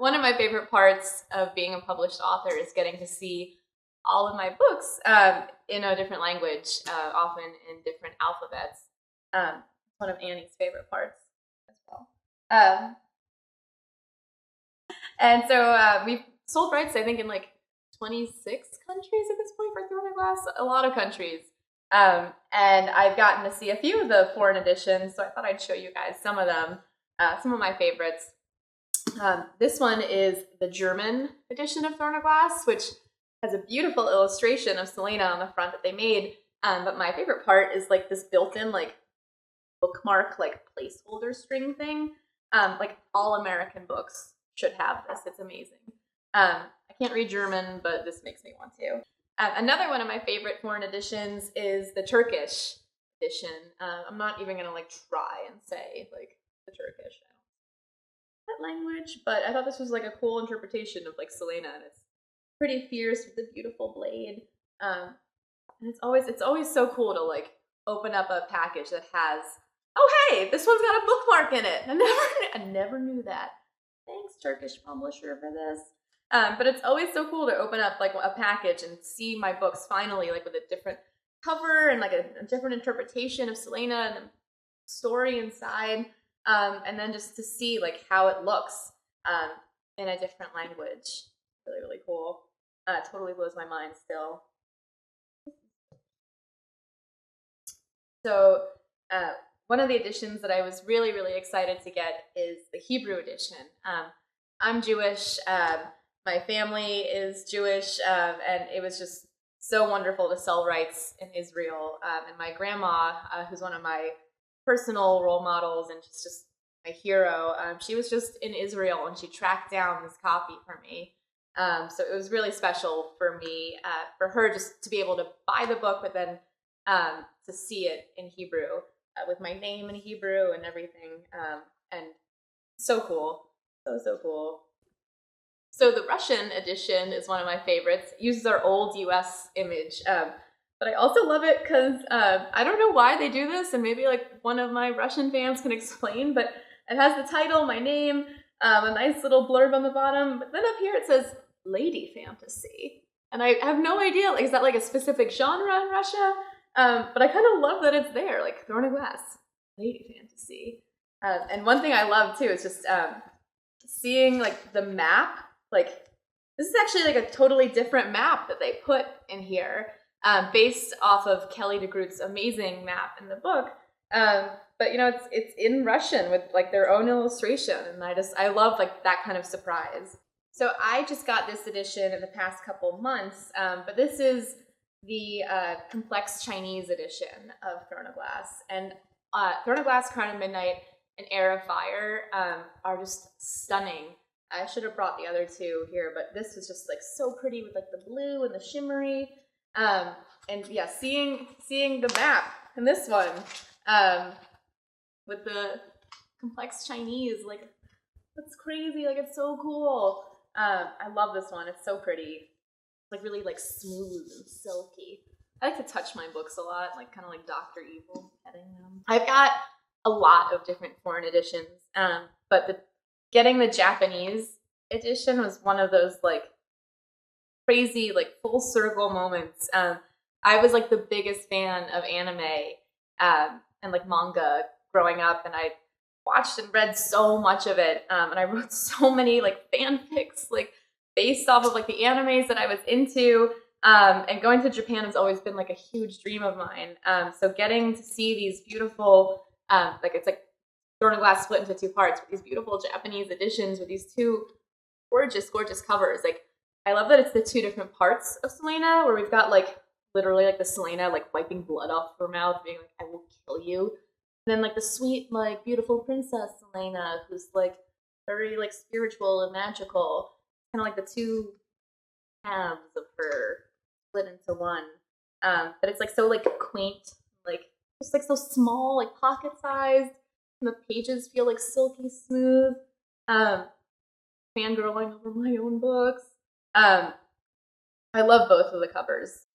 One of my favorite parts of being a published author is getting to see all of my books in a different language, often in different alphabets. One of Annie's favorite parts as well. And so we've sold rights, I think, in like 26 countries at this point for Throne of Glass, a lot of countries. And I've gotten to see a few of the foreign editions, so I thought I'd show you guys some of them, some of my favorites. This one is the German edition of Throne of Glass, which has a beautiful illustration of Selena on the front that they made. But my favorite part is like this built-in like bookmark, like placeholder string thing. Like all American books should have this. It's amazing. I can't read German, but this makes me want to. Another one of my favorite foreign editions is the Turkish edition. I'm not even gonna like try and say like the Turkish that language, but I thought this was like a cool interpretation of like Selena, and it's pretty fierce with a beautiful blade. And it's always so cool to like open up a package that has, oh hey, this one's got a bookmark in it. I never knew that. Thanks, Turkish publisher, for this. But it's always so cool to open up like a package and see my books finally like with a different cover and like a different interpretation of Selena and the story inside, and then just to see like how it looks in a different language. Really, really cool. Totally blows my mind still. So one of the editions that I was really, really excited to get is the Hebrew edition. I'm Jewish. My family is Jewish, and it was just so wonderful to sell rights in Israel. And my grandma, who's one of my personal role models and just my hero, she was just in Israel and she tracked down this copy for me. So it was really special for me, for her just to be able to buy the book, but then to see it in Hebrew with my name in Hebrew and everything. And so cool. So cool. So the Russian edition is one of my favorites. It uses our old US image. But I also love it because I don't know why they do this, and maybe like one of my Russian fans can explain, but it has the title, my name, a nice little blurb on the bottom, but then up here it says lady fantasy. And I have no idea, like, is that like a specific genre in Russia? But I kind of love that it's there, like Throne of Glass, lady fantasy. And one thing I love too is just seeing like the map. Like, this is actually like a totally different map that they put in here, based off of Kelly DeGroot's amazing map in the book. But you know, it's in Russian with like their own illustration, and I love like that kind of surprise. So I just got this edition in the past couple months, but this is the complex Chinese edition of Throne of Glass. And Throne of Glass, Crown of Midnight, and Heir of Fire are just stunning. I should have brought the other two here, but this was just like so pretty with like the blue and the shimmery. And yeah, seeing the map in this one with the complex Chinese, like, that's crazy. Like, it's so cool. I love this one. It's so pretty. It's like really like smooth and silky. I like to touch my books a lot, like kind of like Dr. Evil petting them. I've got a lot of different foreign editions, but getting the Japanese edition was one of those like crazy, like full circle moments. I was like the biggest fan of anime and like manga growing up, and I watched and read so much of it, and I wrote so many like fanfics like based off of like the animes that I was into. And going to Japan has always been like a huge dream of mine. So getting to see these beautiful, like it's like Throne of Glass split into two parts, with these beautiful Japanese editions with these two gorgeous, gorgeous covers. Like, I love that it's the two different parts of Selena, where we've got like literally like the Selena like wiping blood off her mouth, being like, "I will kill you," and then like the sweet, like beautiful princess Selena, who's like very like spiritual and magical. Kind of like the two halves of her split into one. But it's like so like quaint, like just like so small, like pocket sized. And the pages feel like silky smooth. Fangirling over my own books. I love both of the covers.